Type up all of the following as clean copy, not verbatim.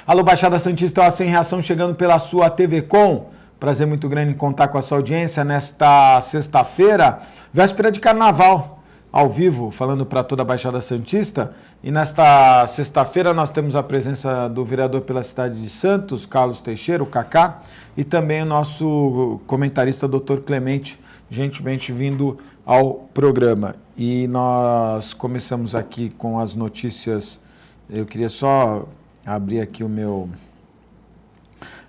Alô, Baixada Santista, o Sem Reação chegando pela sua TV Com. Prazer muito grande em contar com a sua audiência nesta sexta-feira, véspera de carnaval, ao vivo, falando para toda a Baixada Santista. E nesta sexta-feira nós temos a presença do vereador pela cidade de Santos, Carlos Teixeira, o Cacá, e também o nosso comentarista, Dr. Clemente, gentilmente vindo ao programa. E nós começamos aqui com as notícias. Eu queria só abrir aqui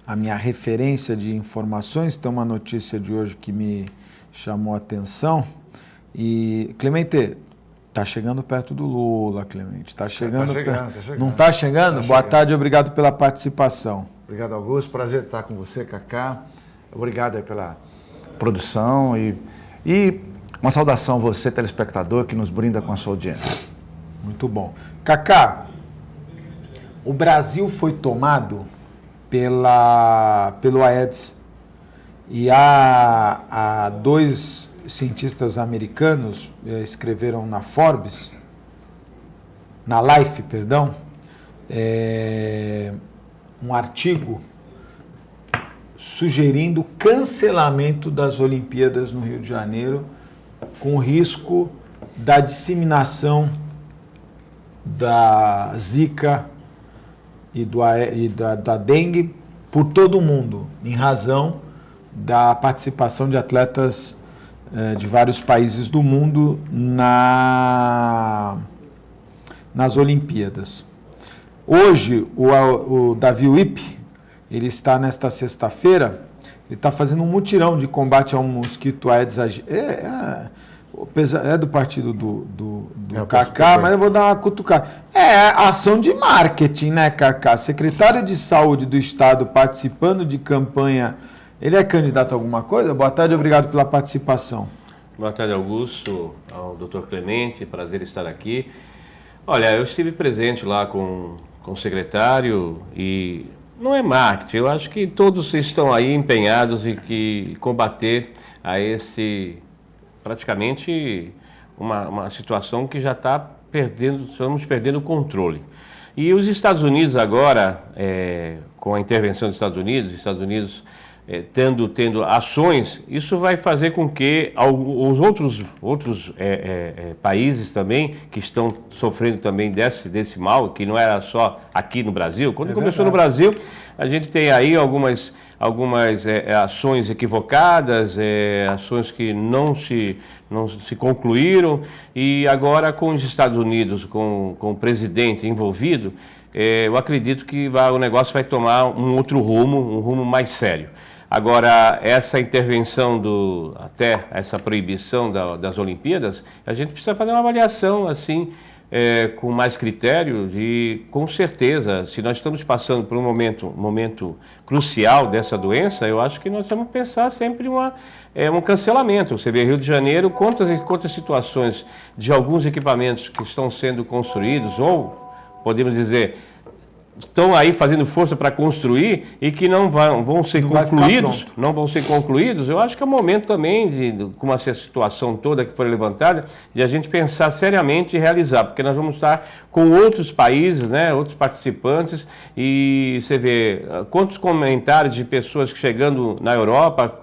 a minha referência de informações. Tem uma notícia de hoje que me chamou a atenção. E, Clemente, tá chegando perto do Lula, Clemente. Tá chegando. Não tá chegando? Boa tarde, obrigado pela participação. Obrigado, Augusto. Prazer estar com você, Cacá. Obrigado aí pela produção e uma saudação a você, telespectador, que nos brinda com a sua audiência. Muito bom. Cacá, o Brasil foi tomado pelo Aedes e há dois cientistas americanos escreveram na Forbes, na Life, perdão, um artigo sugerindo cancelamento das Olimpíadas no Rio de Janeiro com risco da disseminação da Zika e da dengue por todo o mundo, em razão da participação de atletas de vários países do mundo nas Olimpíadas. Hoje, o Davi Wip, ele está nesta sexta-feira, ele está fazendo um mutirão de combate ao mosquito Aedes aegypti. É do partido do Cacá, mas eu vou dar uma cutucada. É ação de marketing, né, Cacá? Secretário de Saúde do Estado participando de campanha. Ele é candidato a alguma coisa? Boa tarde, obrigado pela participação. Boa tarde, Augusto, ao Dr. Clemente, prazer estar aqui. Olha, eu estive presente lá com o secretário e não é marketing, eu acho que todos estão aí empenhados em combater a esse... praticamente uma situação que já está estamos perdendo o controle. E os Estados Unidos agora, com a intervenção dos Estados Unidos tendo ações, isso vai fazer com que os outros países também, que estão sofrendo também desse mal, que não era só aqui no Brasil. Quando começou no Brasil, a gente tem aí algumas ações equivocadas, ações que não se concluíram, e agora com os Estados Unidos, com o presidente envolvido, eu acredito que o negócio vai tomar um outro rumo, um rumo mais sério. Agora, essa intervenção até essa proibição das Olimpíadas, a gente precisa fazer uma avaliação assim, com mais critério e com certeza, se nós estamos passando por um momento crucial dessa doença, eu acho que nós vamos pensar sempre um cancelamento. Você vê Rio de Janeiro, quantas situações de alguns equipamentos que estão sendo construídos, ou podemos dizer, estão aí fazendo força para construir e que não vão ser concluídos, eu acho que é o momento também, com essa situação toda que foi levantada, de a gente pensar seriamente e realizar, porque nós vamos estar com outros países, né, outros participantes, e você vê quantos comentários de pessoas chegando na Europa,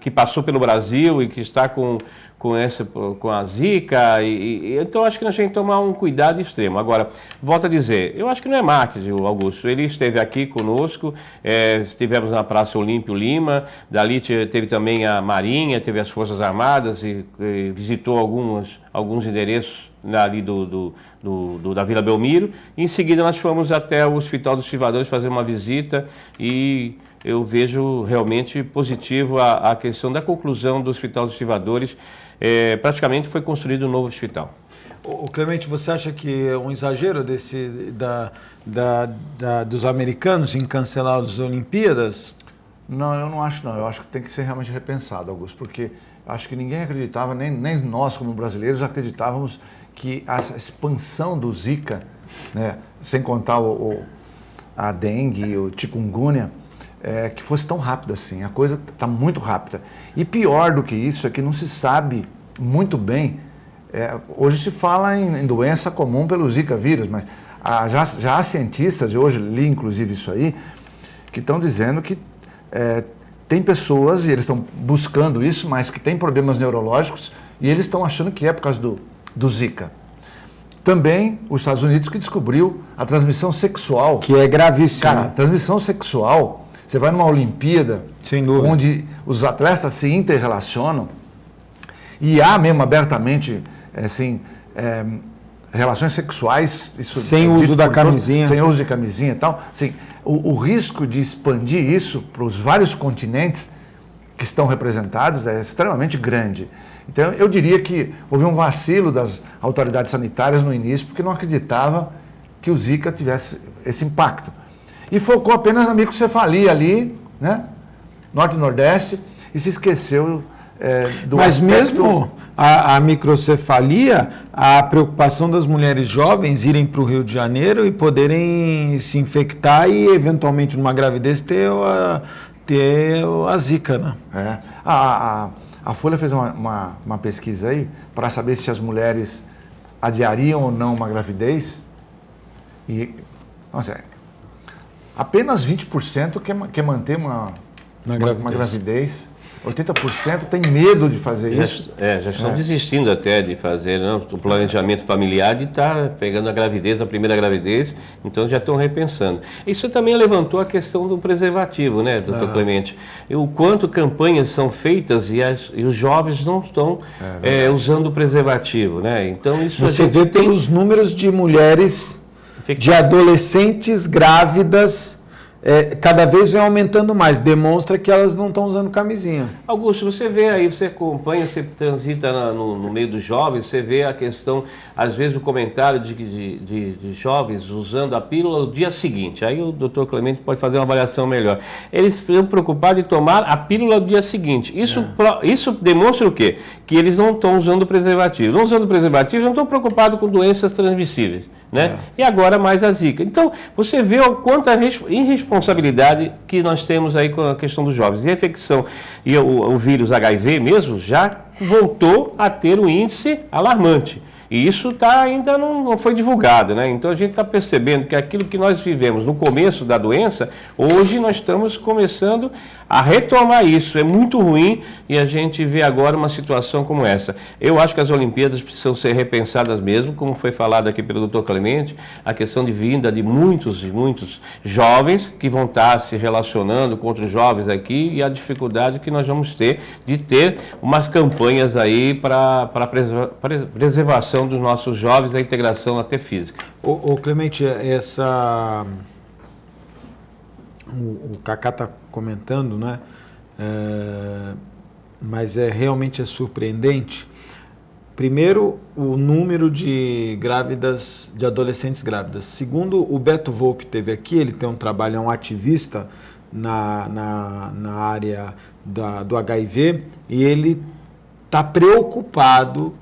que passou pelo Brasil e que está com a Zika, então acho que nós temos que tomar um cuidado extremo. Agora, volto a dizer, eu acho que não é marketing, Augusto, ele esteve aqui conosco, estivemos na Praça Olímpio Lima, dali teve também a Marinha, teve as Forças Armadas e visitou alguns endereços ali da Vila Belmiro. Em seguida nós fomos até o Hospital dos Estivadores fazer uma visita e eu vejo realmente positivo a questão da conclusão do Hospital dos Estivadores. Praticamente foi construído um novo hospital. Clemente, você acha que é um exagero dos americanos em cancelar as Olimpíadas? Não, eu não acho não. Eu acho que tem que ser realmente repensado, Augusto, porque acho que ninguém acreditava, nem nós como brasileiros acreditávamos que a expansão do Zika né? Sem contar a dengue e o chikungunya, que fosse tão rápido assim. A coisa está muito rápida. E pior do que isso é que não se sabe muito bem. Hoje se fala em doença comum pelo Zika vírus, mas já há cientistas, e hoje li inclusive isso aí, que estão dizendo que tem pessoas, e eles estão buscando isso, mas que têm problemas neurológicos, e eles estão achando que é por causa do Zika. Também os Estados Unidos que descobriu a transmissão sexual. Que é gravíssimo. Cara, transmissão sexual, você vai numa Olimpíada, sem dúvida, onde os atletas se interrelacionam, e há mesmo abertamente, assim, relações sexuais... Isso sem uso da camisinha. Sem uso de camisinha e tal. Assim, o risco de expandir isso para os vários continentes que estão representados é extremamente grande. Então, eu diria que houve um vacilo das autoridades sanitárias no início, porque não acreditava que o Zika tivesse esse impacto. E focou apenas na microcefalia ali, né? Norte e Nordeste, e se esqueceu do Mas aspecto... mesmo a microcefalia, a preocupação das mulheres jovens irem para o Rio de Janeiro e poderem se infectar e, eventualmente, numa gravidez, ter a Zika, né? A Folha fez uma pesquisa aí para saber se as mulheres adiariam ou não uma gravidez. E, nossa, apenas 20% quer manter uma gravidez. 80% tem medo de fazer isso. Já estão desistindo até de fazer, não, o planejamento familiar, de estar pegando a gravidez, a primeira gravidez, então já estão repensando. Isso também levantou a questão do preservativo, né, doutor Clemente? E o quanto campanhas são feitas e os jovens não estão usando o preservativo, né? Então isso você vê pelos números de mulheres, de adolescentes grávidas, cada vez vem aumentando mais, demonstra que elas não estão usando camisinha. Augusto, você vê aí, você acompanha, você transita no meio dos jovens, você vê a questão, às vezes o comentário de jovens usando a pílula no dia seguinte. Aí o doutor Clemente pode fazer uma avaliação melhor. Eles estão preocupados em tomar a pílula no dia seguinte. Isso demonstra o quê? Que eles não estão usando preservativo. Não usando preservativo, não estão preocupados com doenças transmissíveis, né? E agora mais a Zika. Então, você vê o quanto a irresponsabilidade que nós temos aí com a questão dos jovens. E a infecção e o vírus HIV mesmo já voltou a ter um índice alarmante. E isso ainda não foi divulgado, né? Então a gente está percebendo que aquilo que nós vivemos no começo da doença, hoje nós estamos começando a retomar isso. É muito ruim e a gente vê agora uma situação como essa. Eu acho que as Olimpíadas precisam ser repensadas mesmo, como foi falado aqui pelo Dr. Clemente, a questão de vinda de muitos jovens que vão estar se relacionando com outros jovens aqui e a dificuldade que nós vamos ter de ter umas campanhas aí para preservação dos nossos jovens, a integração até física. Ô Clemente, o Cacá está comentando, né? Mas realmente é surpreendente. Primeiro, o número de adolescentes grávidas. Segundo, o Beto Volpi teve aqui, ele tem um trabalho, é um ativista na área do HIV, e ele está preocupado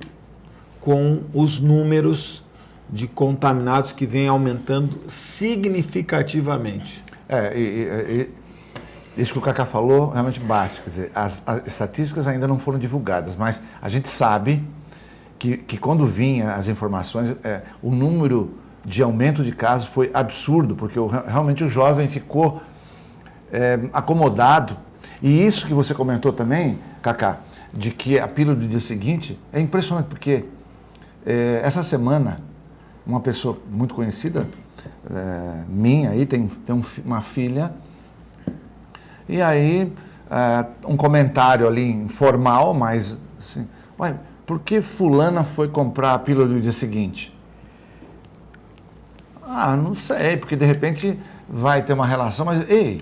com os números de contaminados que vem aumentando significativamente. Isso que o Cacá falou realmente bate. Quer dizer, as estatísticas ainda não foram divulgadas, mas a gente sabe que quando vinha as informações, o número de aumento de casos foi absurdo, porque realmente o jovem ficou acomodado. E isso que você comentou também, Cacá, de que a pílula do dia seguinte é impressionante, porque essa semana uma pessoa muito conhecida minha aí tem uma filha, e aí um comentário ali informal, mas assim, por que fulana foi comprar a pílula do dia seguinte? Não sei, porque de repente vai ter uma relação, mas ei,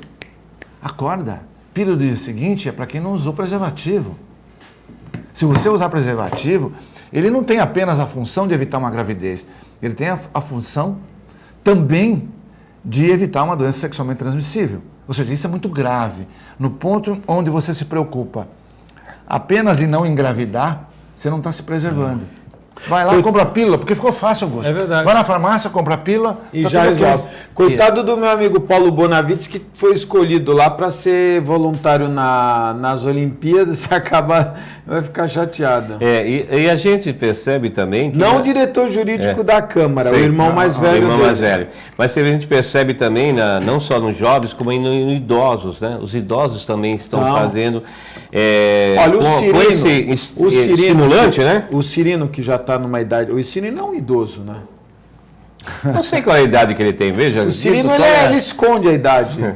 acorda, pílula do dia seguinte é para quem não usou preservativo. Se você usar preservativo, ele não tem apenas a função de evitar uma gravidez, ele tem a função também de evitar uma doença sexualmente transmissível. Ou seja, isso é muito grave. No ponto onde você se preocupa apenas em não engravidar, você não está se preservando. Vai lá e compra a pílula, porque ficou fácil, Augusto. É verdade. Vai na farmácia, compra a pílula e já resolve. Coitado do meu amigo Paulo Bonavides, que foi escolhido lá para ser voluntário nas Olimpíadas, vai ficar chateado. E a gente percebe também que... Não o diretor jurídico da Câmara, o irmão mais velho. O irmão mais velho. Mas a gente percebe também, não só nos jovens, como nos idosos, né? Os idosos também estão fazendo... Olha, o Cirino, estimulante, né? O Cirino, que já está numa idade... O Cirino é um idoso, né? Não sei qual é a idade que ele tem, veja. O Cirino, ele esconde a idade.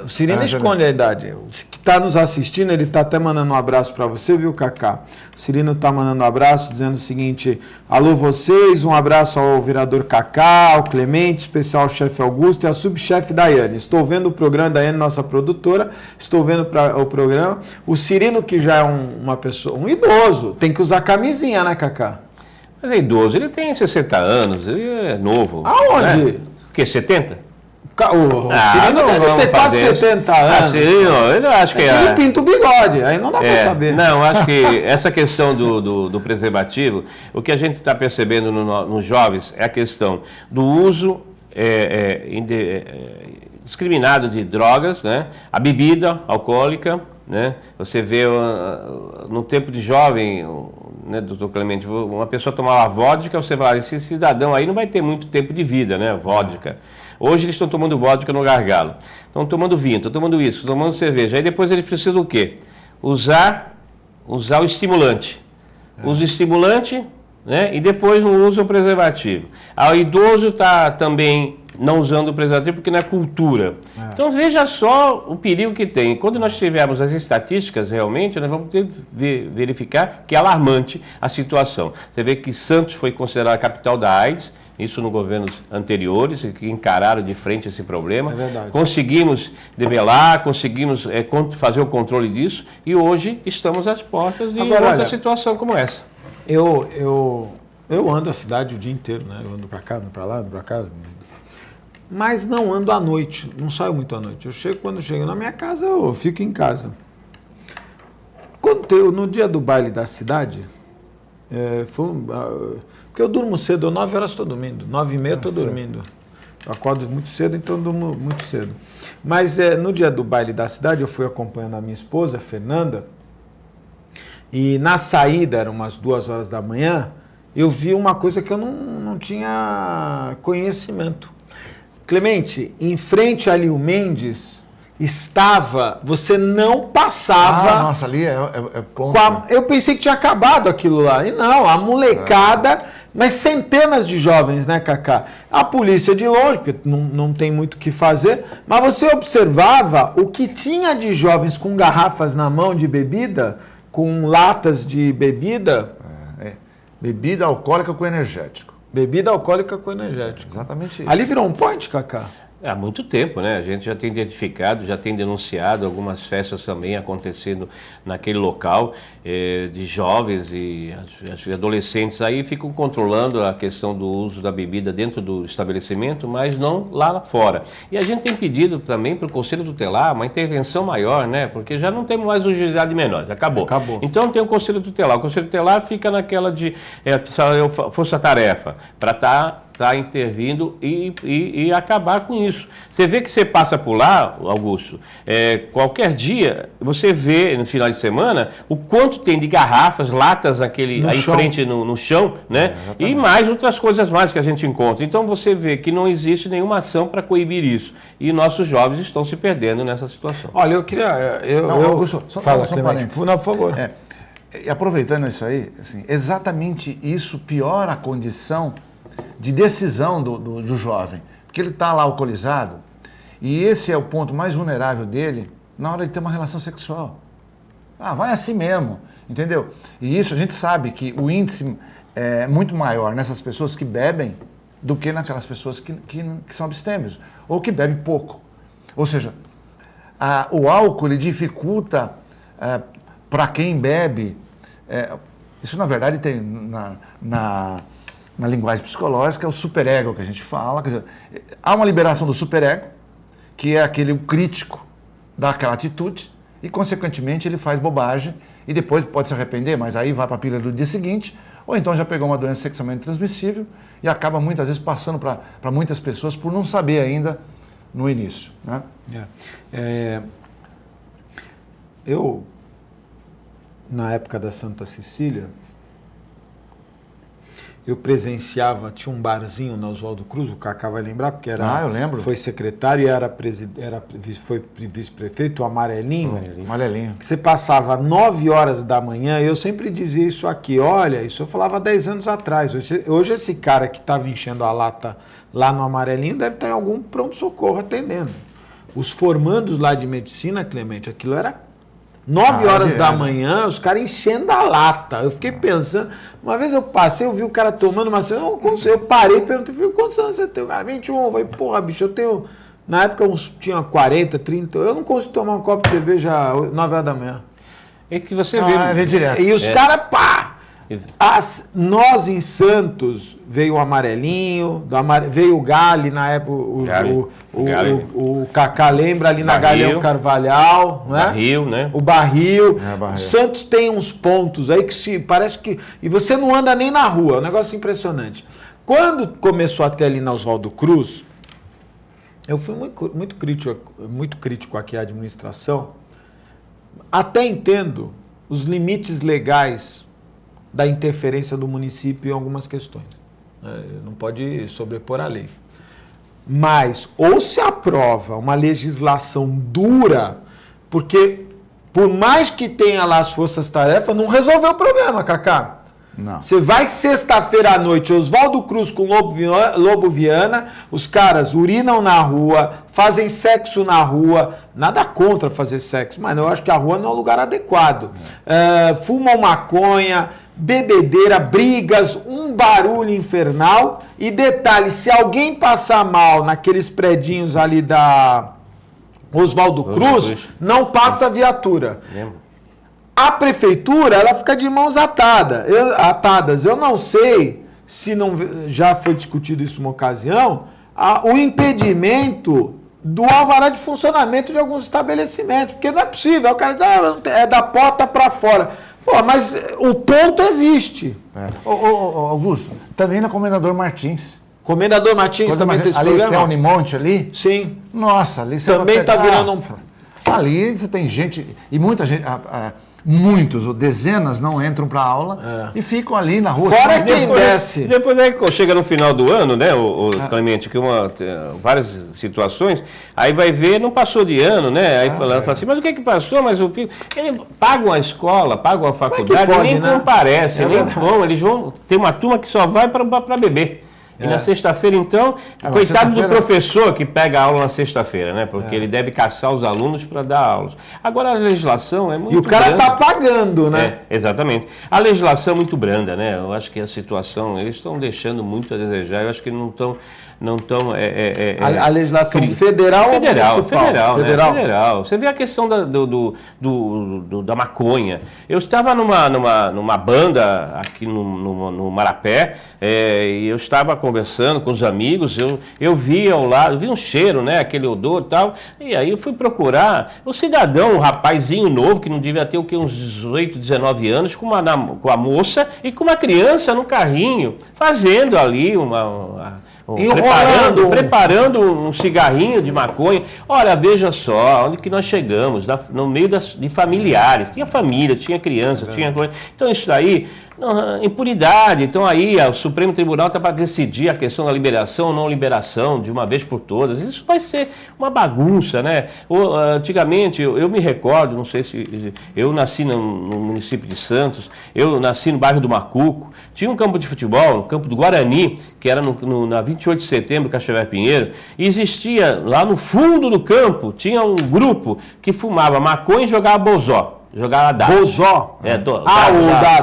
O Cirino esconde a idade. O que está nos assistindo, ele está até mandando um abraço para você, viu, Cacá? O Cirino está mandando um abraço, dizendo o seguinte: alô vocês, um abraço ao vereador Cacá, ao Clemente, especial ao chefe Augusto e à subchefe Daiane. Estou vendo o programa, Daiane, nossa produtora, estou vendo o programa. O Cirino, que já é uma pessoa, um idoso, tem que usar camisinha, né, Cacá? Mas é idoso, ele tem 60 anos, ele é novo. Aonde? Né? O quê, 70? O Cirino deve ter quase 70 anos. Cirino, eu acho que ele pinta o bigode, aí não dá para saber. Não, acho que essa questão do preservativo, o que a gente está percebendo nos jovens é a questão do uso indiscriminado de drogas, né? A bebida alcoólica, né? Você vê no tempo de jovem, né, doutor Clemente, uma pessoa tomava vodka, você fala, esse cidadão aí não vai ter muito tempo de vida, né? Vodka. Hoje eles estão tomando vodka no gargalo, estão tomando vinho, estão tomando isso, estão tomando cerveja. Aí depois eles precisam o quê? Usar o estimulante. Usa o estimulante, né? E depois não usa o preservativo. O idoso está também não usando o preservativo porque não é cultura. Então veja só o perigo que tem. Quando nós tivermos as estatísticas realmente, nós vamos ter que verificar que é alarmante a situação. Você vê que Santos foi considerada a capital da AIDS, isso nos governos anteriores, que encararam de frente esse problema. É verdade. Conseguimos debelar, conseguimos fazer o controle disso e hoje estamos às portas de outra situação como essa. Eu ando a cidade o dia inteiro, né? Eu ando para cá, ando para lá, ando para cá. Mas não ando à noite, não saio muito à noite. Quando chego na minha casa, eu fico em casa. No dia do baile da cidade, porque eu durmo cedo, 9 horas estou dormindo, 9h30 estou dormindo. Eu acordo muito cedo, então eu durmo muito cedo. Mas no dia do baile da cidade, eu fui acompanhando a minha esposa, a Fernanda, e na saída, eram umas 2 horas da manhã, eu vi uma coisa que eu não tinha conhecimento. Clemente, em frente ali o Mendes estava, você não passava... nossa, ali é ponto. Eu pensei que tinha acabado aquilo lá. E não, a molecada, mas centenas de jovens, né, Cacá? A polícia de longe, porque não tem muito o que fazer, mas você observava o que tinha de jovens com garrafas na mão de bebida, com latas de bebida. Bebida alcoólica com energético. Bebida alcoólica com energético. Exatamente isso. Ali virou um point, Cacá? Há muito tempo, né? A gente já tem identificado, já tem denunciado algumas festas também acontecendo naquele local, de jovens e adolescentes aí ficam controlando a questão do uso da bebida dentro do estabelecimento, mas não lá fora. E a gente tem pedido também para o Conselho Tutelar uma intervenção maior, né? Porque já não temos mais o juizado de menores, acabou. Então tem o Conselho Tutelar. O Conselho Tutelar fica naquela de força-tarefa, para estar intervindo e acabar com isso. Você vê que você passa por lá, Augusto, qualquer dia, você vê no final de semana o quanto tem de garrafas, latas aí em frente no chão, né? E mais outras coisas mais que a gente encontra. Então você vê que não existe nenhuma ação para coibir isso. E nossos jovens estão se perdendo nessa situação. Olha, eu queria... Augusto, fala, Clemente. Não, por favor. E aproveitando isso aí, assim, exatamente isso piora a condição de decisão do jovem, porque ele está lá alcoolizado e esse é o ponto mais vulnerável dele na hora de ter uma relação sexual. Vai assim mesmo, entendeu? E isso a gente sabe que o índice é muito maior nessas pessoas que bebem do que naquelas pessoas que são abstêmios ou que bebem pouco. Ou seja, o álcool ele dificulta para quem bebe. Isso na verdade tem na linguagem psicológica, é o superego que a gente fala. Quer dizer, há uma liberação do superego, que é aquele crítico daquela atitude, e, consequentemente, ele faz bobagem, e depois pode se arrepender, mas aí vai para a pilha do dia seguinte, ou então já pegou uma doença sexualmente transmissível e acaba muitas vezes passando para muitas pessoas por não saber ainda no início, né? Eu, na época da Santa Cecília, eu presenciava, tinha um barzinho na Oswaldo Cruz, o Cacá vai lembrar, porque eu lembro. Foi secretário e foi vice-prefeito, o Amarelinho. Que você passava 9 horas da manhã, eu sempre dizia isso aqui, olha, isso eu falava 10 anos atrás. Hoje esse cara que estava enchendo a lata lá no Amarelinho deve estar em algum pronto-socorro atendendo. Os formandos lá de medicina, Clemente, aquilo era 9 horas da manhã, os caras enchendo a lata. Eu fiquei pensando, uma vez eu passei, eu vi o cara tomando uma cerveja, eu parei e perguntei, quantos anos você tem? O cara, 21. Eu falei, porra, bicho, eu tenho, na época tinha 40, 30, eu não consigo tomar um copo de cerveja às 9 horas da manhã. É que você vê direto. E os caras, pá! Nós em Santos, veio o Amarelinho, veio o Gali, na época, o Cacá lembra ali na Galeão Carvalhal, né? Barril, né? O Barril. Santos tem uns pontos aí que parece que... E você não anda nem na rua, é um negócio impressionante. Quando começou a ter ali na Oswaldo Cruz, eu fui muito crítico aqui à administração, até entendo os limites legais da interferência do município em algumas questões. Não pode sobrepor a lei. Mas, ou se aprova uma legislação dura, porque, por mais que tenha lá as forças-tarefas, não resolveu o problema, Cacá. Não. Você vai sexta-feira à noite, Oswaldo Cruz com Lobo Viana, os caras urinam na rua, fazem sexo na rua, nada contra fazer sexo, mas eu acho que a rua não é um lugar adequado. Fumam maconha, bebedeira, brigas, um barulho infernal. E detalhe, se alguém passar mal naqueles predinhos ali da Oswaldo Cruz, não passa viatura. A prefeitura, ela fica de mãos atadas. Eu não sei se não já foi discutido isso uma ocasião, o impedimento do alvará de funcionamento de alguns estabelecimentos, porque não é possível, o cara é da porta para fora. Pô, mas o ponto existe. Augusto, também na Comendador Martins. Comendador Martins também tem esse ali programa? Tem o Unimonte ali? Sim. Nossa, ali você também está virando um... Ali você tem gente, e muita gente, muitos, ou dezenas não entram para aula e ficam ali na rua. Fora quem desce. Depois chega no final do ano, né, o Clemente, que várias situações, aí vai ver, não passou de ano, né? Aí fala assim, mas o que passou? Mas o filho. Eles pagam a escola, pagam a faculdade, nem comparecem, nem vão, eles vão. Tem uma turma que só vai para beber. E na sexta-feira, então, coitado do professor que pega a aula na sexta-feira, né? Porque ele deve caçar os alunos para dar aulas. Agora, a legislação é muito E o cara branda. está pagando, né? Exatamente. A legislação é muito branda, né? Eu acho que a situação, eles estão deixando muito a desejar. Eu acho que não estão... A legislação federal ou municipal? Federal. Você vê a questão da maconha. Eu estava numa banda aqui no Marapé, e eu estava conversando com os amigos, eu vi ao lado, vi um cheiro, né, aquele odor e tal, e aí eu fui procurar o cidadão, um rapazinho novo, que não devia ter uns 18, 19 anos, com a moça e com uma criança no carrinho, fazendo ali preparando um cigarrinho de maconha. Olha, veja só, onde que nós chegamos, no meio de familiares. Tinha família, tinha criança, tinha coisa. Então isso daí, impunidade. Então aí o Supremo Tribunal está para decidir a questão da liberação ou não liberação de uma vez por todas. Isso vai ser uma bagunça, né? Antigamente, eu me recordo, não sei se... Eu nasci no município de Santos, eu nasci no bairro do Macuco, tinha um campo de futebol, no campo do Guarani, que era na 28 de setembro, Cascavel Pinheiro, e existia lá no fundo do campo, tinha um grupo que fumava maconha e jogava bozó. Jogava dado. Bozó?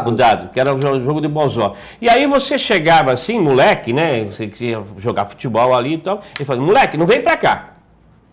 O dado, que era o jogo de bozó. E aí você chegava assim, moleque, né? Você queria jogar futebol ali e tal, e falava, moleque, não vem pra cá.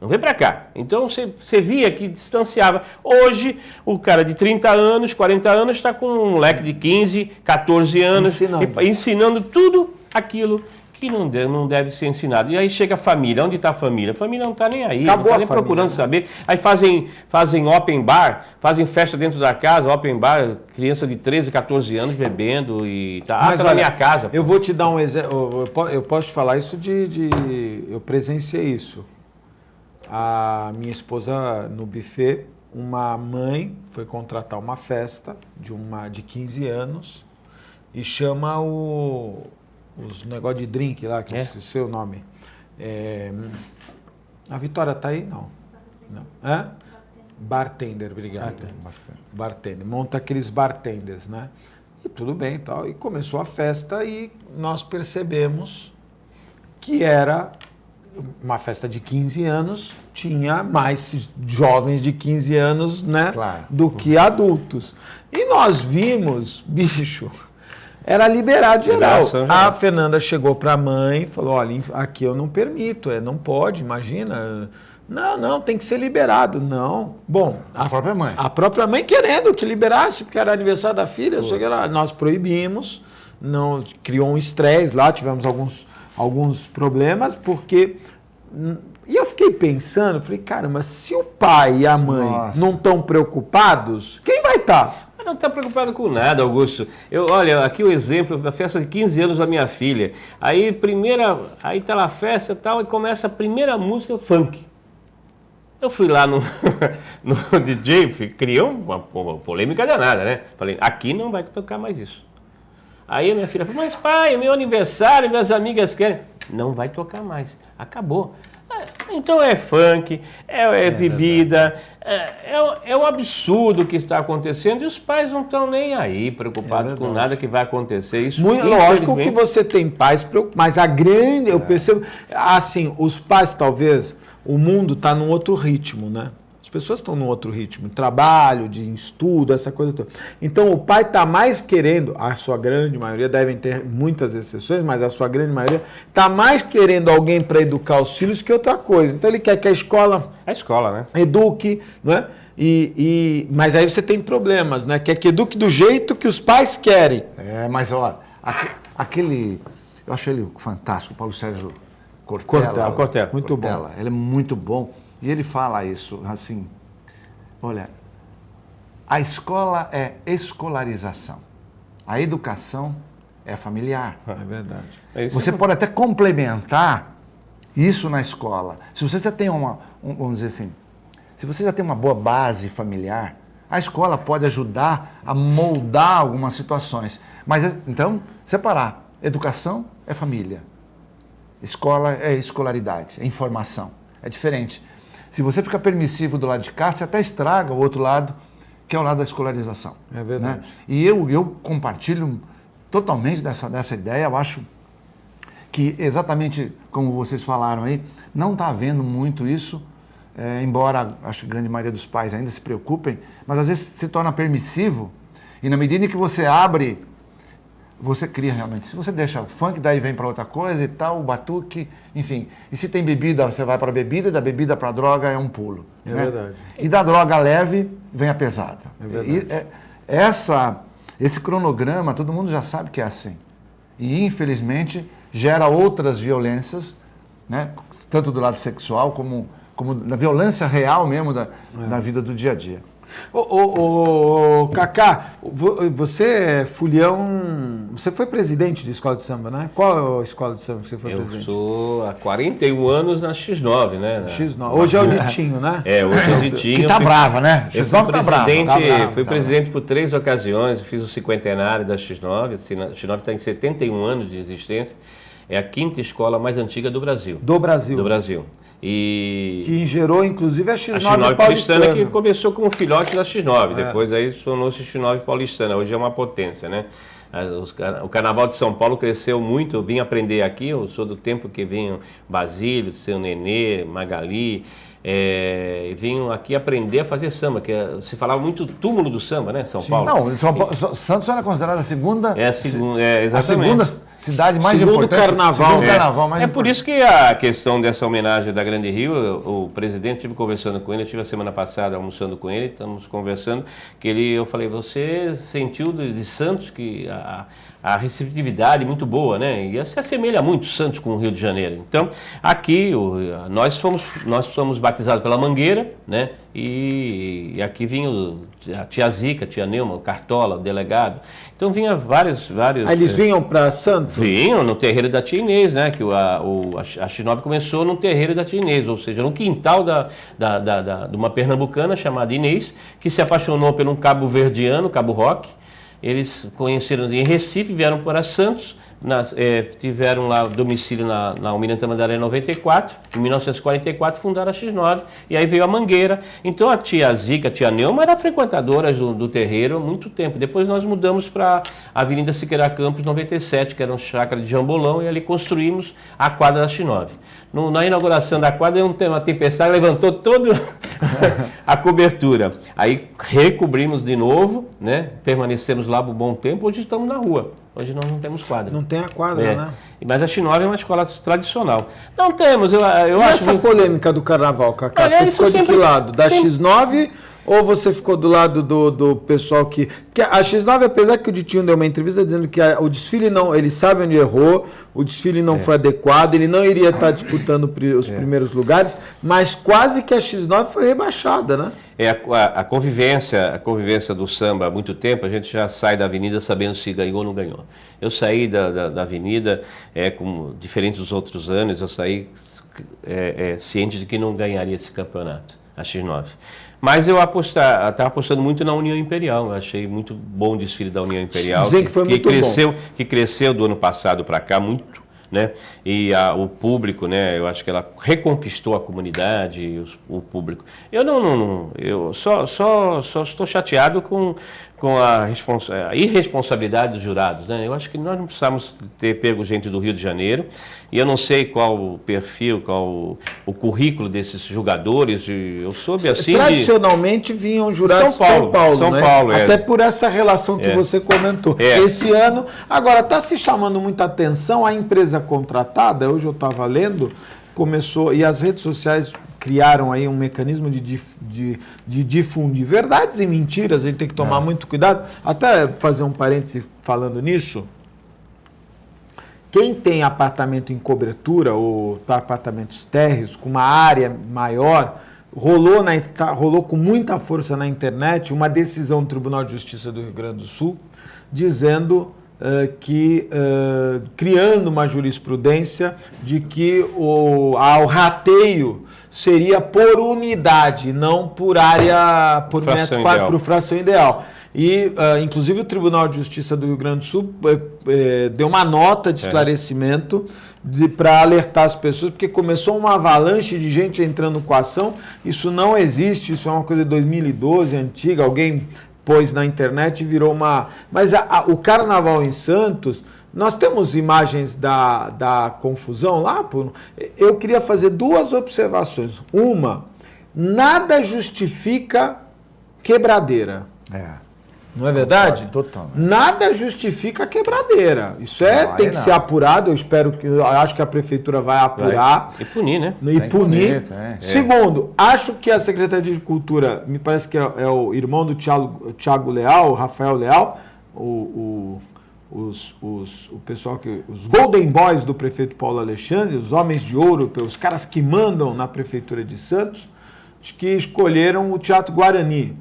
Não vem pra cá. Então você via que distanciava. Hoje, o cara de 30 anos, 40 anos, está com um moleque de 15, 14 anos, ensinando tudo aquilo que não deve ser ensinado. E aí chega a família, onde está a família? A família não está nem aí, Acabou não está a nem família, procurando né? saber. Aí fazem open bar, fazem festa dentro da casa, open bar, criança de 13, 14 anos bebendo e tá Mas na olha, minha casa. eu vou te dar um exemplo, eu posso te falar isso eu presenciei isso. A minha esposa no buffet, uma mãe foi contratar uma festa de 15 anos e chama os negócios de drink lá, que eu esqueci o nome. A Vitória tá aí? Não. Hã? Bartender, obrigado. Bartender. Monta aqueles bartenders, né? E tudo bem e tal. E começou a festa e nós percebemos que era uma festa de 15 anos, tinha mais jovens de 15 anos, né? Claro. Do que adultos. E nós vimos, bicho, era liberado geral. A Fernanda chegou para a mãe e falou, olha, aqui eu não permito, não pode, imagina. Não, tem que ser liberado. Não. Bom, a própria mãe. A própria mãe querendo que liberasse, porque era aniversário da filha, nós proibimos, não, criou um estresse lá, tivemos alguns problemas, porque... E eu fiquei pensando, falei, caramba, se o pai e a mãe não estão preocupados, quem vai estar? Não está preocupado com nada, Augusto. Olha, aqui o exemplo da festa de 15 anos da minha filha. Aí tá lá a festa e tal, e começa a primeira música, funk. Eu fui lá no DJ, criou uma polêmica danada, né? Falei, aqui não vai tocar mais isso. Aí a minha filha falou, mas pai, é meu aniversário, minhas amigas querem. Não vai tocar mais, acabou. Então é funk, é bebida, é um absurdo que está acontecendo e os pais não estão nem aí preocupados com nada que vai acontecer. Isso, lógico que você tem pais preocupados, mas eu percebo, assim, os pais talvez, o mundo está num outro ritmo, né? As pessoas estão num outro ritmo, trabalho, de estudo, essa coisa toda. Então, o pai está mais querendo, a sua grande maioria, devem ter muitas exceções, mas a sua grande maioria está mais querendo alguém para educar os filhos que outra coisa. Então, ele quer que a escola... A escola, né? Eduque, não é? Mas aí você tem problemas, né? Quer que eduque do jeito que os pais querem. Mas olha, eu acho ele fantástico, Paulo Sérgio Cortella. Cortella. Muito bom. Ele é muito bom. E ele fala isso, assim, olha, a escola é escolarização, a educação é familiar. É verdade. Você pode até complementar isso na escola. Se você já tem vamos dizer assim, se você já tem uma boa base familiar, a escola pode ajudar a moldar algumas situações. Mas, então, separar. Educação é família. Escola é escolaridade, é informação. É diferente. Se você fica permissivo do lado de cá, você até estraga o outro lado, que é o lado da escolarização. É verdade. Né? E eu compartilho totalmente dessa ideia. Eu acho que, exatamente como vocês falaram aí, não está havendo muito isso, embora acho que a grande maioria dos pais ainda se preocupem, mas às vezes se torna permissivo, e na medida em que você abre, você cria realmente. Se você deixa o funk, daí vem para outra coisa e tal, o batuque, enfim. E se tem bebida, você vai para a bebida, e da bebida para a droga é um pulo. É né? verdade. E da droga leve, vem a pesada. É verdade. E esse cronograma, todo mundo já sabe que é assim. E, infelizmente, gera outras violências, né? Tanto do lado sexual, como da violência real mesmo da vida do dia a dia. Cacá, você é folião, você foi presidente de escola de samba, né? Qual é a escola de samba que você foi presidente? Eu sou há 41 anos na X9, né? X9. Hoje é o Ditinho, né? Hoje é o Ditinho. Que tá brava, né? X9 tá brava. Fui presidente por 3 ocasiões, fiz o cinquentenário da X9. A X9 está em 71 anos de existência. É a 5ª escola mais antiga do Brasil. Do Brasil. Do Brasil. Que gerou, inclusive, a X9 paulistana, que começou como filhote da X9, depois aí tornou-se X9 paulistana, hoje é uma potência, né? O Carnaval de São Paulo cresceu muito, eu vim aprender aqui, eu sou do tempo que vinham Basílio, Seu Nenê, Magali, vinham aqui aprender a fazer samba, que se falava muito túmulo do samba, né, São Paulo? Não, Santos era considerada a segunda... exatamente. A segunda cidade mais segundo importante. Carnaval. Segundo carnaval mais importante. Por isso que a questão dessa homenagem da Grande Rio, o presidente, estive conversando com ele, eu estive a semana passada almoçando com ele, estamos conversando, eu falei, você sentiu de Santos que a receptividade muito boa, né? E se assemelha muito Santos com o Rio de Janeiro. Então, aqui nós fomos batizados pela Mangueira, né? E aqui vinha a tia Zica, a tia Neuma, o Cartola, o delegado. Então vinha vários. Eles vinham para Santos? Vinham no terreiro da tia Inês, né? Que a X9 começou no terreiro da tia Inês, ou seja, no quintal de uma pernambucana chamada Inês, que se apaixonou por um cabo-verdiano, Cabo Roque. Eles conheceram em Recife, vieram para Santos, tiveram lá domicílio na Almirante Tamandaré 94, em 1944 fundaram a X9, e aí veio a Mangueira. Então a tia Zica, a tia Neuma eram frequentadoras do terreiro há muito tempo. Depois nós mudamos para a Avenida Siqueira Campos 97, que era um chácara de Jambolão, e ali construímos a quadra da X9. Na inauguração da quadra, uma tempestade levantou toda a cobertura. Aí recobrimos de novo, né? Permanecemos lá por um bom tempo. Hoje estamos na rua. Hoje nós não temos quadra. Não tem a quadra, né? Mas a X9 é uma escola tradicional. Não temos, eu e acho... essa polêmica do carnaval, Cacá? Você ficou de que lado? Da X9 ou você ficou do lado do pessoal que... Porque a X9, apesar que o Ditinho deu uma entrevista dizendo que o desfile não... Ele sabe onde errou, o desfile não foi adequado, ele não iria estar disputando os primeiros lugares, mas quase que a X9 foi rebaixada, né? A convivência do samba há muito tempo, a gente já sai da avenida sabendo se ganhou ou não ganhou. Eu saí da avenida, como diferente dos outros anos, eu saí ciente de que não ganharia esse campeonato, a X9. Mas eu estava apostando muito na União Imperial. Eu achei muito bom o desfile da União Imperial. Sim, que foi muito bom. Que cresceu do ano passado para cá muito, né? E o público, né? Eu acho que ela reconquistou a comunidade e o público. Eu só estou chateado com a irresponsabilidade dos jurados, né? Eu acho que nós não precisamos ter pego gente do Rio de Janeiro, e eu não sei qual o perfil, qual o currículo desses jogadores, eu soube assim... Tradicionalmente vinham jurados de São Paulo, né? Até por essa relação que você comentou. Esse ano, agora está se chamando muita atenção a empresa contratada, hoje eu estava lendo, começou, e as redes sociais criaram aí um mecanismo de difundir verdades e mentiras, a gente tem que tomar muito cuidado. Até fazer um parêntese falando nisso, quem tem apartamento em cobertura ou apartamentos térreos com uma área maior, rolou com muita força na internet uma decisão do Tribunal de Justiça do Rio Grande do Sul dizendo criando uma jurisprudência de que o rateio seria por unidade, não por área, por metro quadrado, por fração ideal. E, inclusive, o Tribunal de Justiça do Rio Grande do Sul deu uma nota de esclarecimento para alertar as pessoas, porque começou uma avalanche de gente entrando com a ação. Isso não existe, isso é uma coisa de 2012, antiga, alguém pôs na internet e virou uma... Mas o carnaval em Santos, nós temos imagens da confusão lá. Eu queria fazer duas observações. Uma, nada justifica quebradeira. Não é verdade? Totalmente. Nada justifica quebradeira. Isso tem que ser apurado. Eu acho que a prefeitura vai apurar. E punir, né? E punir. Segundo, acho que a Secretaria de Cultura, me parece que é o irmão do Thiago Leal, Rafael Leal, o pessoal os Golden Boys do prefeito Paulo Alexandre, os homens de ouro, os caras que mandam na prefeitura de Santos, acho que escolheram o Teatro Guarani.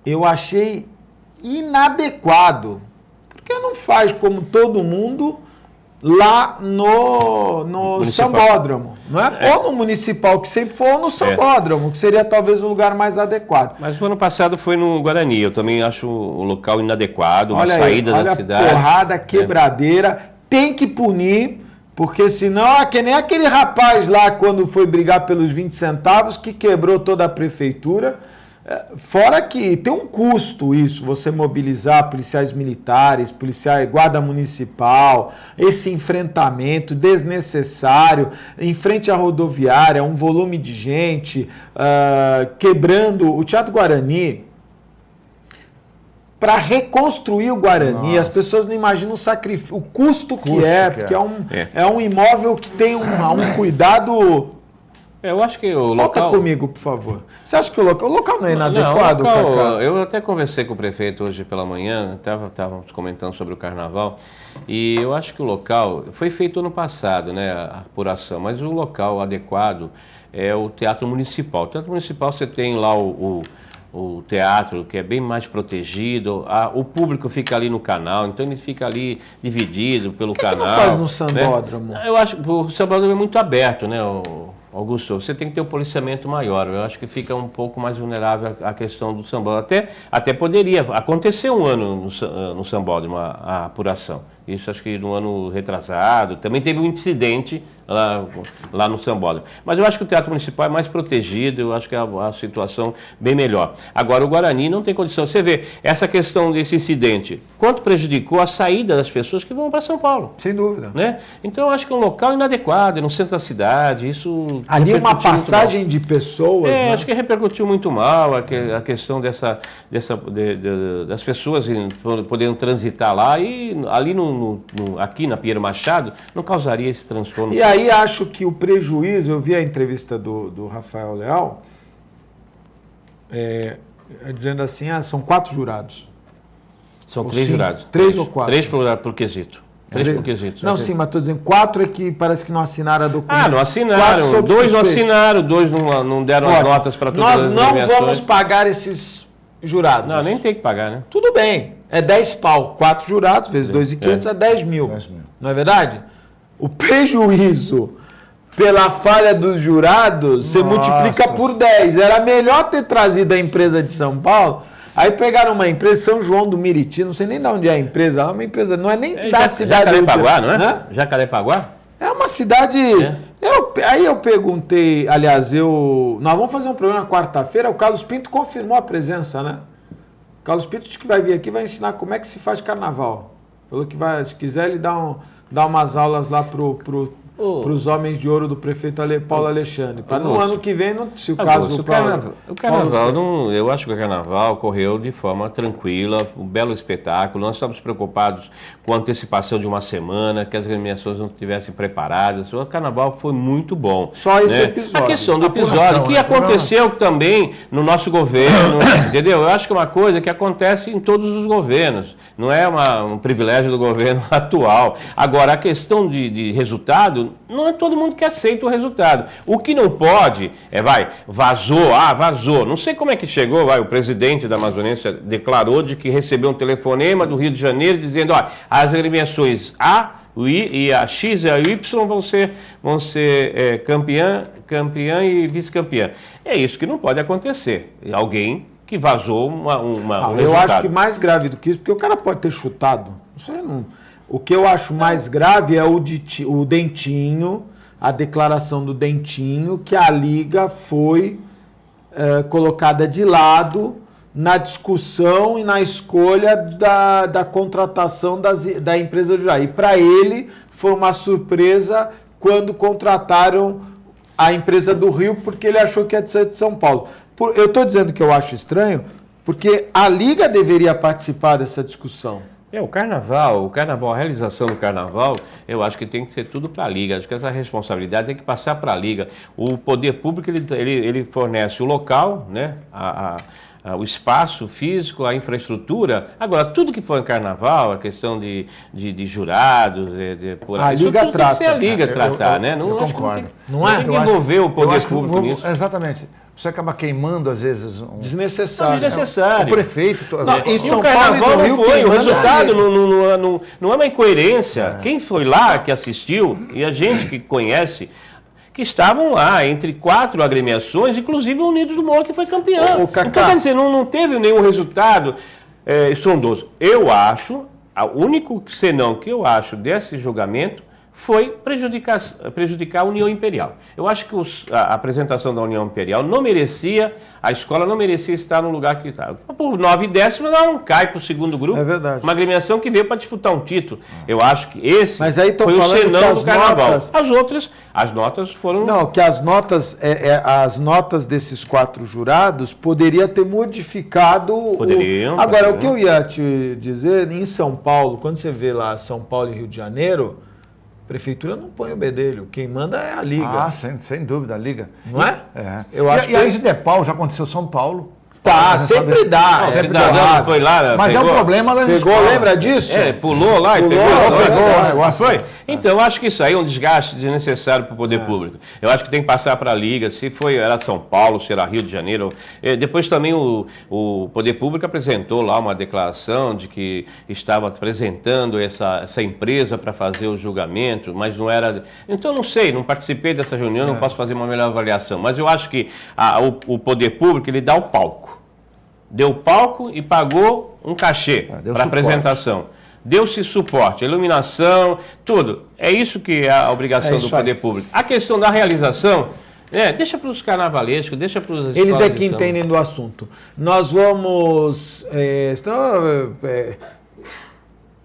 Eu achei inadequado, porque não faz como todo mundo lá no Sambódromo, não é? Ou no Municipal, que sempre foi, ou no Sambódromo, que seria talvez o lugar mais adequado. Mas o ano passado foi no Guarani, eu também acho o local inadequado, uma saída da cidade. Porrada, quebradeira, tem que punir, porque senão é que nem aquele rapaz lá, quando foi brigar pelos 20 centavos, que quebrou toda a prefeitura. Fora que tem um custo isso, você mobilizar policiais militares, guarda municipal, esse enfrentamento desnecessário, em frente à rodoviária, um volume de gente, quebrando o Teatro Guarani. Para reconstruir o Guarani, as pessoas não imaginam o sacrifício, o custo que é, porque é um imóvel que tem um cuidado Eu acho que o Volta local... comigo, por favor. Você acha que o local não é inadequado, não, o local, Cacá? eu até conversei com o prefeito hoje pela manhã, estávamos comentando sobre o carnaval, e eu acho que o local, foi feito ano passado, né, a apuração, mas o local adequado é o Teatro Municipal. O Teatro Municipal você tem lá o teatro, que é bem mais protegido, o público fica ali no canal, então ele fica ali dividido pelo canal. Por que não faz no Sambódromo? Né? Eu acho que o Sambódromo é muito aberto, né, Augusto? Você tem que ter um policiamento maior. Eu acho que fica um pouco mais vulnerável a questão do sambódromo. Até poderia acontecer um ano no sambódromo a apuração. Isso acho que no ano retrasado. Também teve um incidente lá no sambódromo. Mas eu acho que o Teatro Municipal é mais protegido, eu acho que é a situação bem melhor. Agora, o Guarani não tem condição. Você vê, essa questão desse incidente, quanto prejudicou a saída das pessoas que vão para São Paulo. Sem dúvida. Né? Então, eu acho que é um local inadequado, no centro da cidade, isso... Ali é uma passagem de pessoas, né? Acho que repercutiu muito mal a questão das pessoas podendo transitar lá e ali aqui na Pinheiro Machado não causaria esse transtorno. E aí acho que o prejuízo, eu vi a entrevista do Rafael Leal, dizendo assim, são 4 jurados. São 3 jurados. 3 ou 4? 3 por quesito. 3 por quesito. Não, sim, mas estou dizendo 4 é que parece que não assinaram a documento. Não assinaram. 2 não assinaram, 2 não deram as notas para todas as Nós não vamos pagar esses jurados. Não, nem tem que pagar, né? Tudo bem, é 10 pau. 4 jurados vezes 2.500 é 10 mil. Não é verdade? O prejuízo pela falha dos jurados, você multiplica por 10. Era melhor ter trazido a empresa de São Paulo. Aí pegaram uma empresa, São João do Miriti, não sei nem de onde é a empresa, é uma empresa, não é nem da cidade. Jacarepaguá, não é? Jacarepaguá? É uma cidade... Aí eu perguntei, aliás, nós vamos fazer um programa quarta-feira, o Carlos Pinto confirmou a presença, né? O Carlos Pinto disse que vai vir aqui e vai ensinar como é que se faz carnaval. Falou que vai, se quiser, ele dá umas aulas lá para os homens de ouro do prefeito Paulo Alexandre. Para no ano que vem, se o caso... O carnaval, eu acho que o carnaval correu de forma tranquila, um belo espetáculo. Nós estávamos preocupados com a antecipação de uma semana, que as agremiações não estivessem preparadas. O carnaval foi muito bom. Só esse episódio. A questão do episódio, que aconteceu também no nosso governo, entendeu? Eu acho que é uma coisa que acontece em todos os governos. Não é um privilégio do governo atual. Agora, a questão de resultado, não é todo mundo que aceita o resultado. O que não pode vazou. Não sei como é que chegou, o presidente da Amazonense declarou de que recebeu um telefonema do Rio de Janeiro dizendo, as agremiações A e a X e a Y vão ser campeã e vice-campeã. É isso que não pode acontecer. Alguém que vazou um resultado. Eu acho que mais grave do que isso, porque o cara pode ter chutado. Isso aí não... O que eu acho mais grave é o Dentinho, a declaração do Dentinho, que a Liga foi colocada de lado na discussão e na escolha da contratação da empresa de Juraí. E para ele foi uma surpresa quando contrataram a empresa do Rio, porque ele achou que ia ser de São Paulo. Eu estou dizendo que eu acho estranho, porque a Liga deveria participar dessa discussão. O carnaval, a realização do carnaval, eu acho que tem que ser tudo para a Liga. Acho que essa responsabilidade tem que passar para a Liga. O poder público, ele fornece o local, né? O espaço físico, a infraestrutura. Agora, tudo que for em carnaval, a questão de jurados, a Liga trata. Tem que ser a Liga tratar, né? Eu concordo. Não é? Tem que envolver o poder público nisso. Exatamente. Você acaba queimando, às vezes... Desnecessário. Desnecessário. O prefeito... Em São Paulo não foi. O resultado não é uma incoerência. Quem foi lá, que assistiu, e a gente que conhece, que estavam lá entre 4 agremiações, inclusive o Unidos do Moro, que foi campeão. Então, quer dizer, não teve nenhum resultado estrondoso. Eu acho, o único senão que eu acho desse julgamento foi prejudicar a União Imperial. Eu acho que a apresentação da União Imperial não merecia, a escola não merecia estar no lugar que estava. Por 9 décimos, ela não cai para o segundo grupo. É verdade. Uma agremiação que veio para disputar um título. Eu acho que esse foi o senão do carnaval. As notas foram... Não, que as notas desses 4 jurados poderia ter modificado... Poderiam. Agora, o que eu ia te dizer, em São Paulo, quando você vê lá São Paulo e Rio de Janeiro... Prefeitura não põe o bedelho, quem manda é a Liga. Ah, sem dúvida, a Liga. Não é? É. Eu acho e a Isdepal já aconteceu em São Paulo. Tá, sempre dá. Não, Sempre cidadão dá. foi lá, Mas pegou, é um problema das Pegou, escolas. lembra disso? pulou lá e pegou. o negócio. Foi? Então, eu acho que isso aí é um desgaste desnecessário para o poder público. Eu acho que tem que passar para a Liga, se era São Paulo, se era Rio de Janeiro. Depois também o poder público apresentou lá uma declaração de que estava apresentando essa empresa para fazer o julgamento, mas não era... Então, não sei, não participei dessa reunião, não posso fazer uma melhor avaliação. Mas eu acho que o poder público, ele dá o palco. Deu palco e pagou um cachê para apresentação. Deu-se suporte, iluminação, tudo. É isso que é a obrigação do poder público. A questão da realização, deixa para os carnavalescos, deixa para os... Eles é que entendem do assunto. Nós vamos...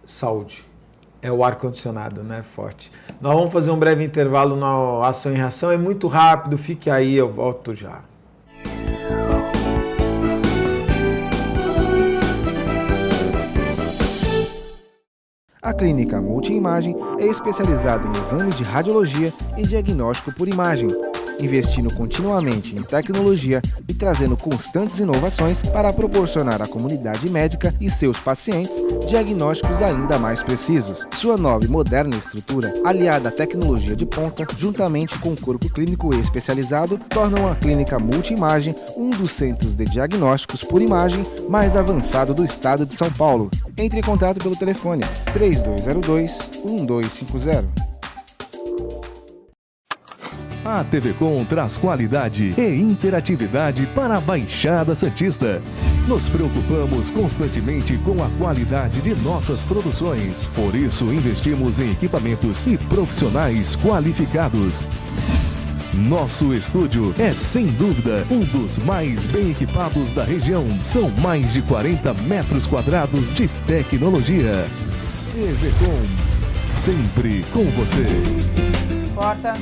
saúde. É o ar-condicionado, né? Forte. Nós vamos fazer um breve intervalo na Ação e Reação. É muito rápido, fique aí, eu volto já. A Clínica Multiimagem é especializada em exames de radiologia e diagnóstico por imagem, investindo continuamente em tecnologia e trazendo constantes inovações para proporcionar à comunidade médica e seus pacientes diagnósticos ainda mais precisos. Sua nova e moderna estrutura, aliada à tecnologia de ponta, juntamente com o corpo clínico especializado, tornam a Clínica Multiimagem um dos centros de diagnósticos por imagem mais avançado do estado de São Paulo. Entre em contato pelo telefone 3202-1250. A TV Com traz qualidade e interatividade para a Baixada Santista. Nos preocupamos constantemente com a qualidade de nossas produções. Por isso, investimos em equipamentos e profissionais qualificados. Nosso estúdio é, sem dúvida, um dos mais bem equipados da região. São mais de 40 metros quadrados de tecnologia. TV Com, sempre com você. Corta.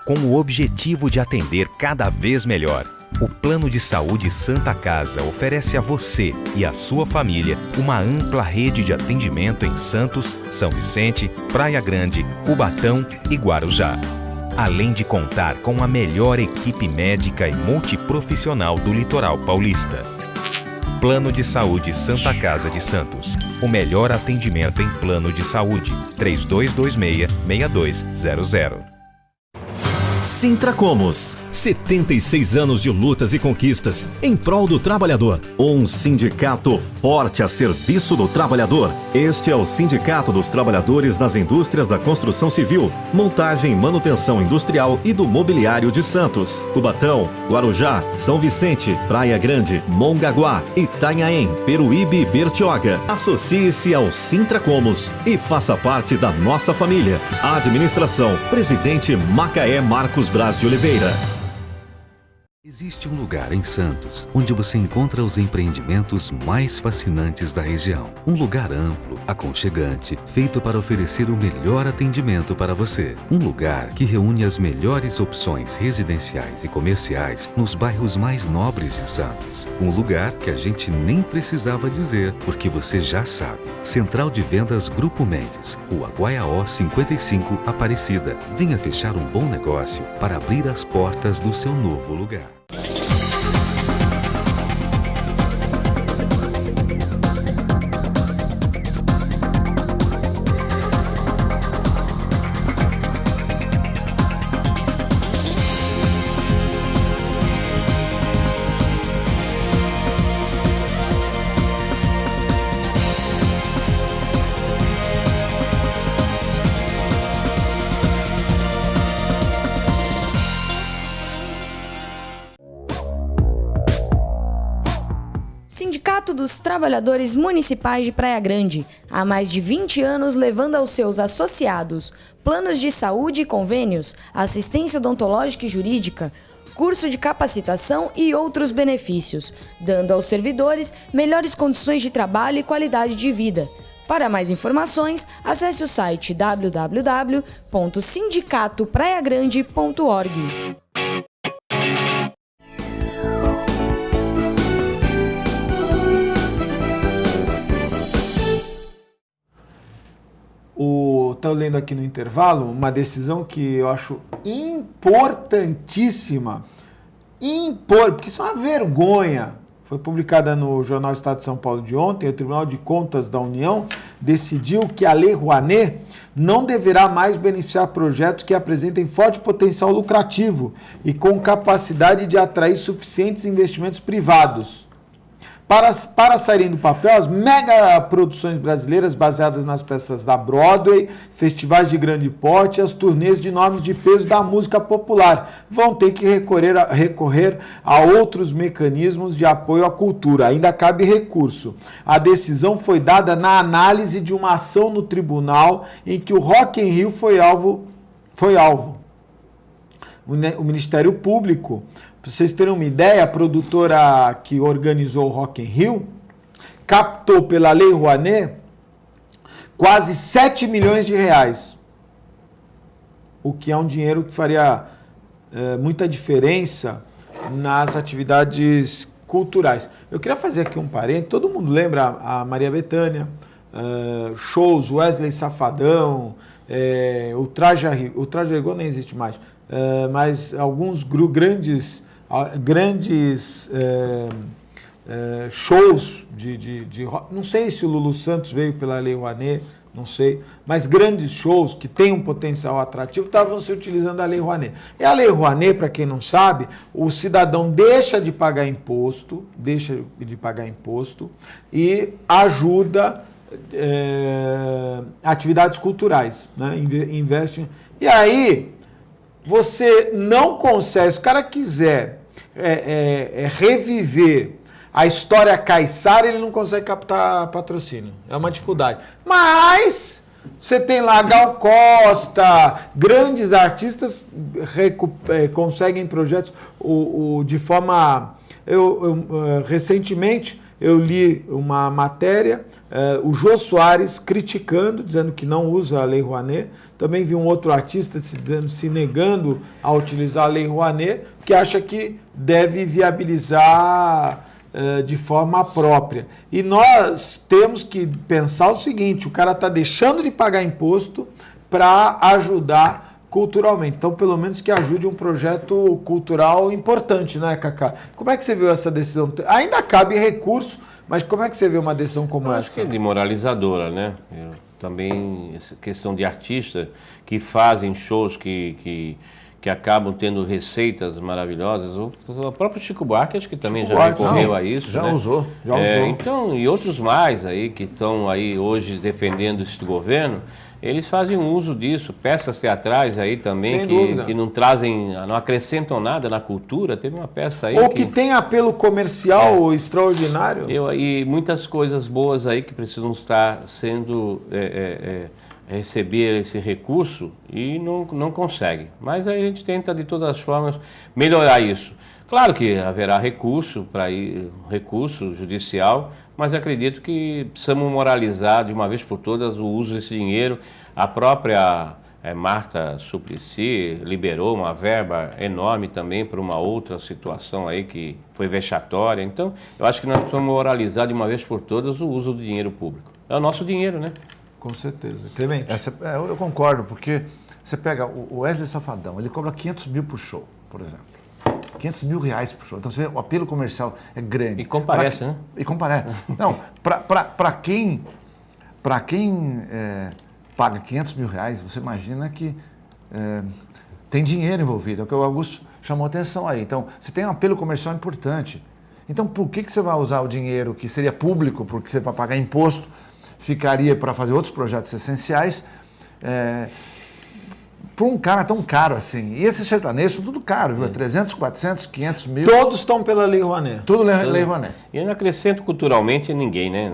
Com o objetivo de atender cada vez melhor, o Plano de Saúde Santa Casa oferece a você e à sua família uma ampla rede de atendimento em Santos, São Vicente, Praia Grande, Cubatão e Guarujá. Além de contar com a melhor equipe médica e multiprofissional do litoral paulista. Plano de Saúde Santa Casa de Santos. O melhor atendimento em plano de saúde. 3226-6200. Sintracomos, 76 anos de lutas e conquistas em prol do trabalhador. Um sindicato forte a serviço do trabalhador. Este é o Sindicato dos Trabalhadores nas Indústrias da Construção Civil, Montagem e Manutenção Industrial e do Mobiliário de Santos, Cubatão, Guarujá, São Vicente, Praia Grande, Mongaguá, Itanhaém, Peruíbe e Bertioga. Associe-se ao Sintracomos e faça parte da nossa família. Administração, Presidente Macaé Marcos Braz de Oliveira. Existe um lugar em Santos onde você encontra os empreendimentos mais fascinantes da região. Um lugar amplo, aconchegante, feito para oferecer o melhor atendimento para você. Um lugar que reúne as melhores opções residenciais e comerciais nos bairros mais nobres de Santos. Um lugar que a gente nem precisava dizer, porque você já sabe. Central de Vendas Grupo Mendes, Rua Guaiaó 55, Aparecida. Venha fechar um bom negócio para abrir as portas do seu novo lugar. Sindicato dos Trabalhadores Municipais de Praia Grande, há mais de 20 anos levando aos seus associados planos de saúde e convênios, assistência odontológica e jurídica, curso de capacitação e outros benefícios, dando aos servidores melhores condições de trabalho e qualidade de vida. Para mais informações, acesse o site www.sindicatopraiagrande.org. estou lendo aqui no intervalo, uma decisão que eu acho importantíssima, porque isso é uma vergonha. Foi publicada no Jornal Estado de São Paulo de ontem. O Tribunal de Contas da União decidiu que a Lei Rouanet não deverá mais beneficiar projetos que apresentem forte potencial lucrativo e com capacidade de atrair suficientes investimentos privados. Para saírem do papel, as mega produções brasileiras baseadas nas peças da Broadway, festivais de grande porte e as turnês de nomes de peso da música popular vão ter que recorrer a outros mecanismos de apoio à cultura. Ainda cabe recurso. A decisão foi dada na análise de uma ação no tribunal em que o Rock in Rio foi alvo. O Ministério Público, para vocês terem uma ideia, a produtora que organizou o Rock in Rio captou pela Lei Rouanet quase 7 milhões de reais. O que é um dinheiro que faria muita diferença nas atividades culturais. Eu queria fazer aqui um parênteses. Todo mundo lembra a Maria Bethânia, shows, Wesley Safadão, o Traje a Rigor nem existe mais, mas alguns grandes shows de rock. Não sei se o Lulu Santos veio pela Lei Rouanet, não sei, mas grandes shows que têm um potencial atrativo estavam se utilizando a Lei Rouanet. E a Lei Rouanet, para quem não sabe, o cidadão deixa de pagar imposto e ajuda atividades culturais, né? Investe. E aí você não consegue, se o cara quiser reviver a história caiçara, ele não consegue captar patrocínio. É uma dificuldade. Mas você tem lá Gal Costa, grandes artistas conseguem projetos de forma... recentemente eu li uma matéria, o Jô Soares criticando, dizendo que não usa a Lei Rouanet. Também vi um outro artista se negando a utilizar a Lei Rouanet, que acha que deve viabilizar de forma própria. E nós temos que pensar o seguinte, o cara está deixando de pagar imposto para ajudar culturalmente. Então, pelo menos que ajude um projeto cultural importante, né, Cacá? Como é que você viu essa decisão? Ainda cabe recurso, mas como é que você vê uma decisão como essa? Acho que é demoralizadora, né? Também essa questão de artistas que fazem shows que acabam tendo receitas maravilhosas. O próprio Chico Buarque, acho que também já recorreu a isso. Já né? usou. Então, e outros mais aí que estão aí hoje defendendo este governo, eles fazem uso disso, peças teatrais aí também que não trazem, não acrescentam nada na cultura. Teve uma peça aí que tem apelo comercial extraordinário. E muitas coisas boas aí que precisam estar sendo receber esse recurso e não consegue. Mas aí a gente tenta de todas as formas melhorar isso. Claro que haverá recurso judicial, mas acredito que precisamos moralizar de uma vez por todas o uso desse dinheiro. A própria Marta Suplicy liberou uma verba enorme também para uma outra situação aí que foi vexatória. Então, eu acho que nós precisamos moralizar de uma vez por todas o uso do dinheiro público. É o nosso dinheiro, né? Com certeza. Clemente? Eu concordo, porque você pega o Wesley Safadão, ele cobra 500 mil por show, por exemplo. 500 mil reais por show. Então, você vê, o apelo comercial é grande. E comparece, né? E comparece. Não, para quem paga 500 mil reais, você imagina que tem dinheiro envolvido. É o que o Augusto chamou a atenção aí. Então, você tem um apelo comercial importante. Então, por que você vai usar o dinheiro que seria público, porque você vai pagar imposto, ficaria para fazer outros projetos essenciais, para um cara tão caro assim? E esses sertanejos são tudo caro, viu? 300, 400, 500 mil. Todos estão pela Lei Rouanet. Tudo Lei Rouanet. E eu não acrescento culturalmente ninguém, né?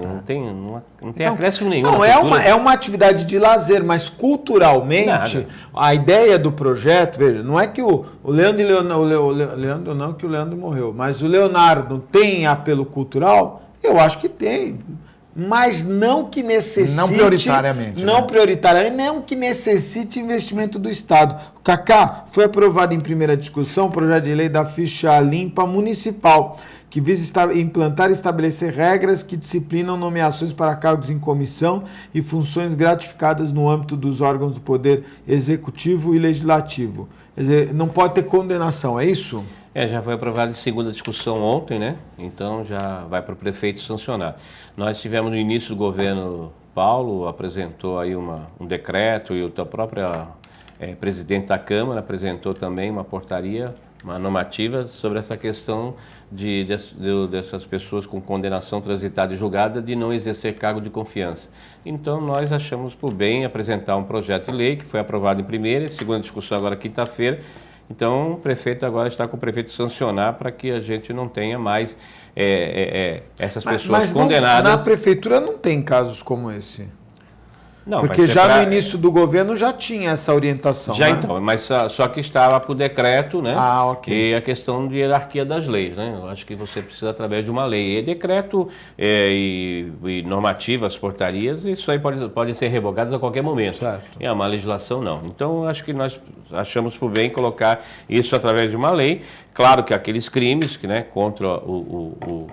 Não tem acréscimo nenhum. Não, é uma atividade de lazer, mas culturalmente, a ideia do projeto, veja, não é que o Leandro não, que o Leandro morreu, mas o Leonardo tem apelo cultural? Eu acho que tem. mas não que necessite... Não prioritariamente. Não prioritariamente, não que necessite investimento do Estado. O Cacá, foi aprovado em primeira discussão o projeto de lei da ficha limpa municipal, que visa implantar e estabelecer regras que disciplinam nomeações para cargos em comissão e funções gratificadas no âmbito dos órgãos do Poder Executivo e Legislativo. Quer dizer, não pode ter condenação, é isso? Já foi aprovado em segunda discussão ontem, né? Então já vai para o prefeito sancionar. Nós tivemos no início do governo, Paulo apresentou aí um decreto e o próprio presidente da Câmara apresentou também uma portaria, uma normativa sobre essa questão dessas pessoas com condenação transitada e julgada de não exercer cargo de confiança. Então nós achamos por bem apresentar um projeto de lei que foi aprovado em primeira e segunda discussão agora quinta-feira. Então, o prefeito agora está com o prefeito sancionar para que a gente não tenha mais essas pessoas condenadas. Mas na prefeitura não tem casos como esse? Não, porque já no início do governo já tinha essa orientação. Já, né? Então, mas só que estava por decreto, né? Ok. E a questão de hierarquia das leis, né? Eu acho que você precisa através de uma lei. E decreto e normativas, portarias, isso aí podem ser revogadas a qualquer momento. Certo. E uma legislação não. Então, acho que nós achamos por bem colocar isso através de uma lei. Claro que aqueles crimes que, né, contra o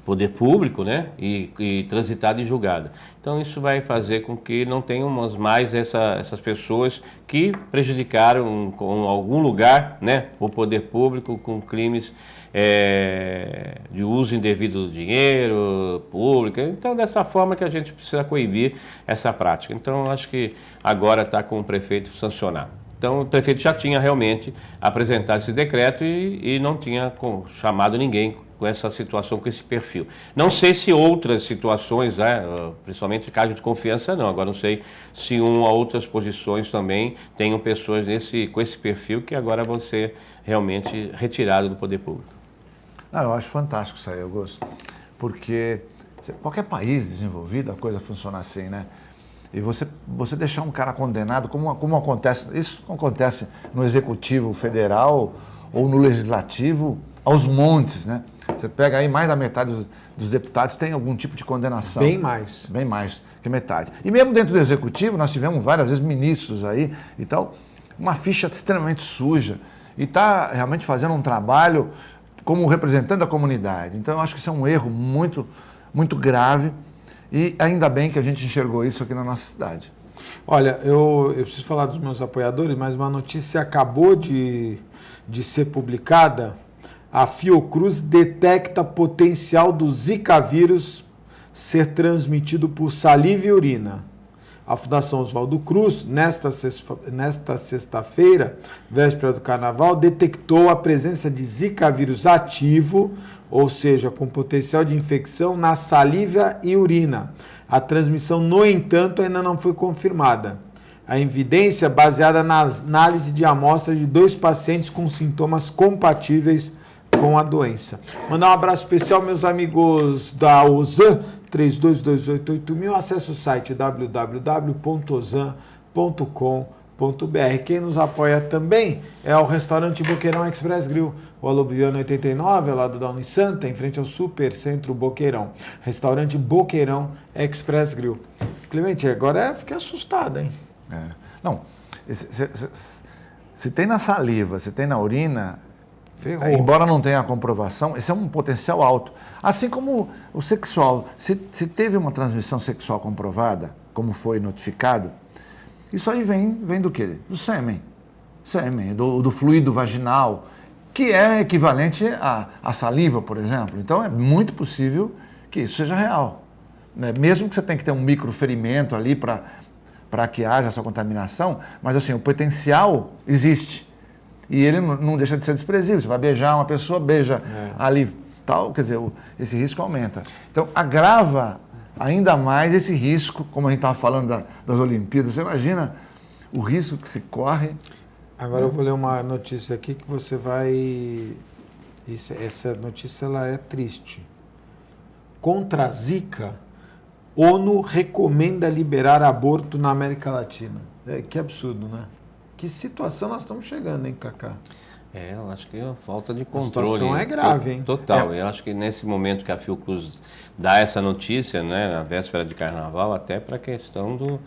poder público, né, e transitado e julgado. Então isso vai fazer com que não tenhamos mais essas pessoas que prejudicaram com algum lugar, né, o poder público com crimes de uso indevido do dinheiro público. Então dessa forma que a gente precisa coibir essa prática. Então acho que agora está com o prefeito sancionar. Então o prefeito já tinha realmente apresentado esse decreto e não tinha chamado ninguém com essa situação, com esse perfil. Não sei se outras situações, né, principalmente cargo de confiança, não. Agora não sei se outras posições também tenham pessoas com esse perfil que agora vão ser realmente retiradas do poder público. Não, eu acho fantástico isso aí, Augusto, porque qualquer país desenvolvido a coisa funciona assim, né? E você deixar um cara condenado, como acontece, isso acontece no Executivo Federal ou no Legislativo, aos montes, né? Você pega aí mais da metade dos deputados tem algum tipo de condenação. Bem mais. Bem mais que metade. E mesmo dentro do Executivo, nós tivemos várias vezes ministros aí e tal, uma ficha extremamente suja. E está realmente fazendo um trabalho como representante da comunidade. Então, eu acho que isso é um erro muito, muito grave. E ainda bem que a gente enxergou isso aqui na nossa cidade. Olha, eu preciso falar dos meus apoiadores, mas uma notícia acabou de ser publicada. A Fiocruz detecta potencial do Zika vírus ser transmitido por saliva e urina. A Fundação Oswaldo Cruz, nesta sexta-feira, véspera do Carnaval, detectou a presença de Zika vírus ativo, ou seja, com potencial de infecção na saliva e urina. A transmissão, no entanto, ainda não foi confirmada. A evidência baseada na análise de amostra de 2 pacientes com sintomas compatíveis com a doença. Mandar um abraço especial, meus amigos da Ozan, 32288000. Acesse o site www.ozan.com.br. Quem nos apoia também é o restaurante Boqueirão Express Grill, o Alobiano 89, ao lado da Unisanta, em frente ao Super Centro Boqueirão. Restaurante Boqueirão Express Grill. Clemente, agora fiquei assustado, hein? Não, se tem na saliva, se tem na urina, embora não tenha a comprovação, esse é um potencial alto. Assim como o sexual, se teve uma transmissão sexual comprovada, como foi notificado, isso aí vem do quê? Do sêmen, do fluido vaginal, que é equivalente à saliva, por exemplo. Então é muito possível que isso seja real, né? Mesmo que você tenha que ter um microferimento ali para que haja essa contaminação, mas assim, o potencial existe. E ele não deixa de ser desprezível. Você vai beijar uma pessoa, beija ali, tal, quer dizer, esse risco aumenta. Então, agrava ainda mais esse risco, como a gente estava falando das Olimpíadas. Você imagina o risco que se corre. Agora eu vou ler uma notícia aqui que você vai... Essa notícia ela é triste. Contra a Zika, ONU recomenda liberar aborto na América Latina. Que absurdo, né? Que situação nós estamos chegando, hein, Cacá? Eu acho que é uma falta de controle. A situação é grave, hein? Total. Eu acho que nesse momento que a Fiocruz dá essa notícia, né, na véspera de Carnaval, até para a questão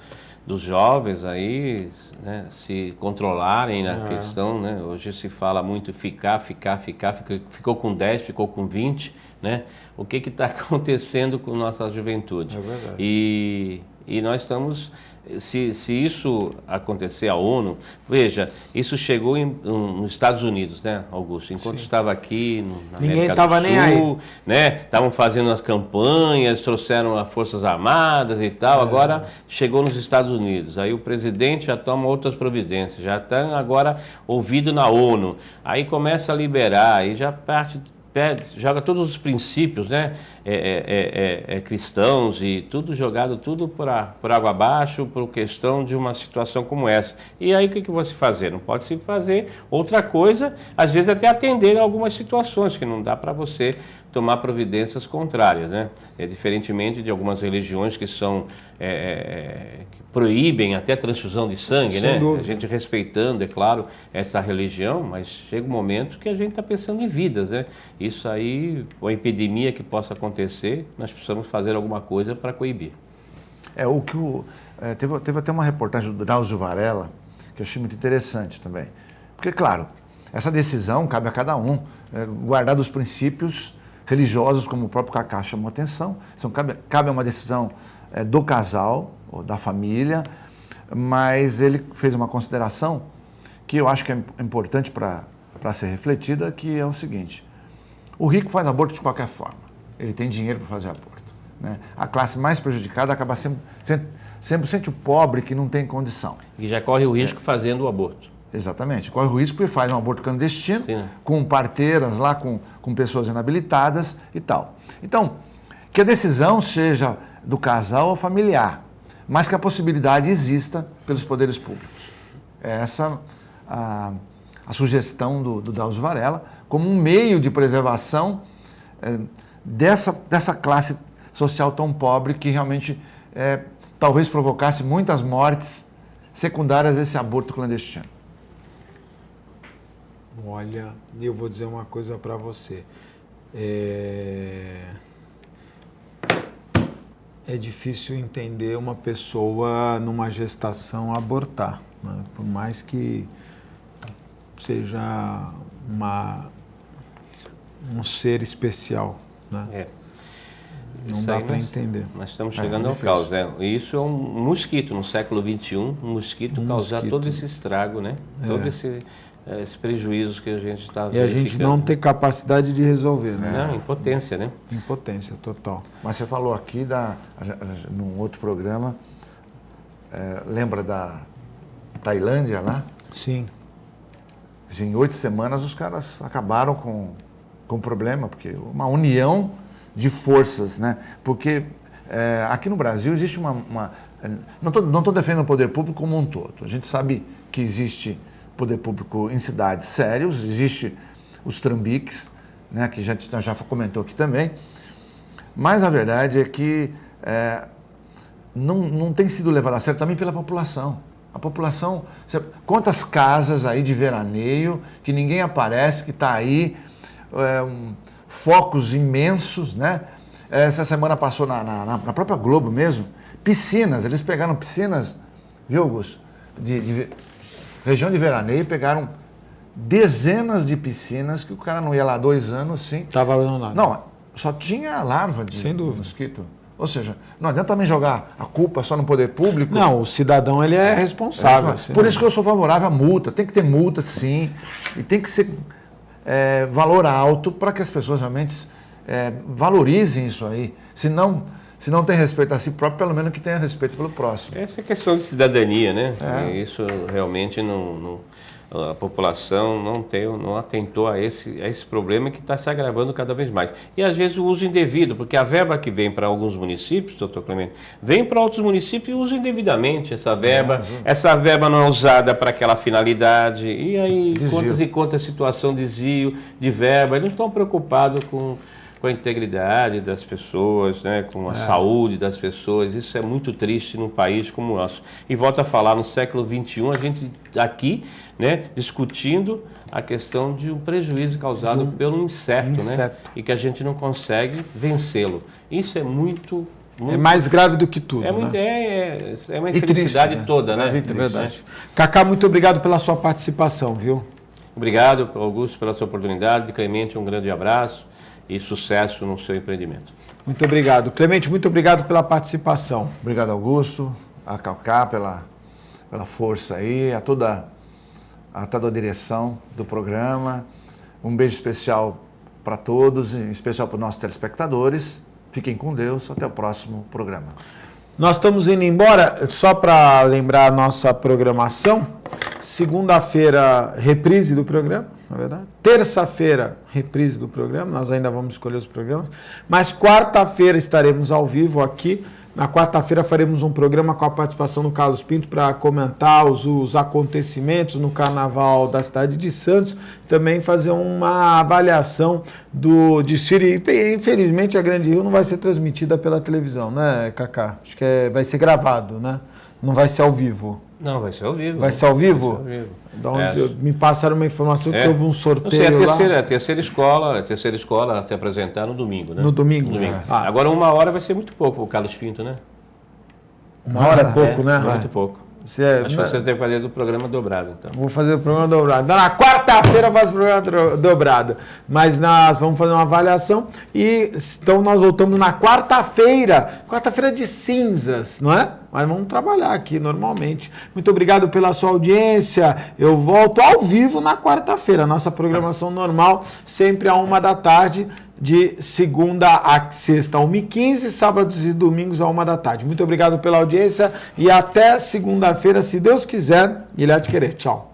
dos jovens aí, né, se controlarem na questão, né? Hoje se fala muito ficou com 10, ficou com 20, né? O que está acontecendo com nossa juventude? É verdade. E nós estamos... Se isso acontecer, a ONU, veja, isso chegou nos Estados Unidos, né, Augusto? Enquanto estava aqui na América do Sul, né, estavam fazendo as campanhas, trouxeram as Forças Armadas e tal, agora chegou nos Estados Unidos. Aí o presidente já toma outras providências, já está agora ouvido na ONU, aí começa a liberar, aí já joga todos os princípios, né, cristãos e tudo jogado tudo por água abaixo, por questão de uma situação como essa. E aí o que vai se fazer? Não pode se fazer outra coisa, às vezes até atender a algumas situações que não dá para você tomar providências contrárias, né? Diferentemente de algumas religiões que são que proíbem até transfusão de sangue, né? A gente respeitando, é claro, essa religião, mas chega um momento que a gente está pensando em vidas, né? Isso aí, uma epidemia que possa acontecer, nós precisamos fazer alguma coisa para coibir. Teve até uma reportagem do Drauzio Varela, que eu achei muito interessante também. Porque, claro, essa decisão cabe a cada um, guardar os princípios religiosos, como o próprio Cacá chamou a atenção. Então, cabe uma decisão do casal, ou da família, mas ele fez uma consideração que eu acho que é importante para ser refletida, que é o seguinte: o rico faz aborto de qualquer forma, ele tem dinheiro para fazer aborto, né? A classe mais prejudicada acaba sempre o pobre que não tem condição. E já corre o risco fazendo o aborto. Exatamente, corre o risco porque faz um aborto clandestino, sim, com parteiras lá, com pessoas inabilitadas e tal. Então, que a decisão seja do casal ou familiar, mas que a possibilidade exista pelos poderes públicos. Essa a sugestão do Drauzio Varela, como um meio de preservação dessa classe social tão pobre que realmente talvez provocasse muitas mortes secundárias desse aborto clandestino. Olha, eu vou dizer uma coisa para você. É difícil entender uma pessoa numa gestação abortar, né? Por mais que seja um ser especial, né? Não dá para entender. Nós estamos chegando ao caos, né? Isso é um mosquito no século XXI, um mosquito causar todo esse estrago, né? Todo esses prejuízos que a gente está verificando. E a gente não tem capacidade de resolver, né? Não, impotência, né? Impotência total. Mas você falou aqui, num outro programa, lembra da Tailândia lá? Sim. Em 8 semanas os caras acabaram com o problema, porque uma união de forças, né? Porque aqui no Brasil existe não estou defendendo o poder público como um todo. A gente sabe que existe poder público em cidades sérios, existe os trambiques, né, que já comentou aqui também, mas a verdade é que não tem sido levado a sério também pela população. A população, quantas casas aí de veraneio que ninguém aparece, que está aí, focos imensos, né? Essa semana passou na própria Globo mesmo, piscinas, eles pegaram piscinas, viu, Augusto? De região de veraneio, pegaram dezenas de piscinas que o cara não ia lá 2 anos, sim. Estava valendo nada. Não, só tinha larva de mosquito. Ou seja, não adianta também jogar a culpa só no poder público. Não, o cidadão ele é responsável. Por isso que eu sou favorável à multa. Tem que ter multa, sim. E tem que ser valor alto para que as pessoas realmente valorizem isso aí. Se não tem respeito a si próprio, pelo menos que tenha respeito pelo próximo. Essa é questão de cidadania, né? Isso realmente a população não atentou a esse problema que está se agravando cada vez mais. E às vezes o uso indevido, porque a verba que vem para alguns municípios, doutor Clemente, vem para outros municípios e usa indevidamente essa verba. Essa verba não é usada para aquela finalidade. E aí, quantas e quantas situações de desvio de verba, eles não estão preocupados com com a integridade das pessoas, né, com a saúde das pessoas. Isso é muito triste num país como o nosso. E volto a falar, no século XXI, a gente aqui, né, discutindo a questão de um prejuízo causado pelo inseto, né, e que a gente não consegue vencê-lo. Isso é muito... É mais grave do que tudo. É uma infelicidade triste, toda, né? É verdade. Cacá, muito obrigado pela sua participação, viu? Obrigado, Augusto, pela sua oportunidade. Clemente, um grande abraço e sucesso no seu empreendimento. Muito obrigado. Clemente, muito obrigado pela participação. Obrigado, Augusto, a Cacá pela força aí, a toda a direção do programa. Um beijo especial para todos, em especial para os nossos telespectadores. Fiquem com Deus, até o próximo programa. Nós estamos indo embora, só para lembrar a nossa programação. Segunda-feira, reprise do programa, na verdade. Terça-feira, reprise do programa, nós ainda vamos escolher os programas. Mas quarta-feira estaremos ao vivo aqui. Na quarta-feira faremos um programa com a participação do Carlos Pinto para comentar os acontecimentos no Carnaval da cidade de Santos, também fazer uma avaliação do desfile. Infelizmente a Grande Rio não vai ser transmitida pela televisão, né, Cacá? Acho que vai ser gravado, né? Não vai ser ao vivo. Não, vai ser ao vivo. Vai ser ao vivo? Vai ser ao vivo. Da onde me passaram uma informação que houve um sorteio a terceira escola a se apresentar no domingo, né? No domingo? No domingo. Agora 1 hora vai ser muito pouco o Carlos Pinto, né? 1 hora é pouco, né? Muito pouco. Acho que você deve fazer o programa dobrado, então. Vou fazer o programa dobrado. Na quarta-feira eu faço o programa dobrado. Mas nós vamos fazer uma avaliação e então nós voltamos na quarta-feira de cinzas, não é? Mas vamos trabalhar aqui normalmente. Muito obrigado pela sua audiência. Eu volto ao vivo na quarta-feira. Nossa programação normal, sempre à 13h, de segunda a sexta, 1h15, sábados e domingos, à 13h. Muito obrigado pela audiência e até segunda-feira, se Deus quiser, e Ele há de querer. Tchau.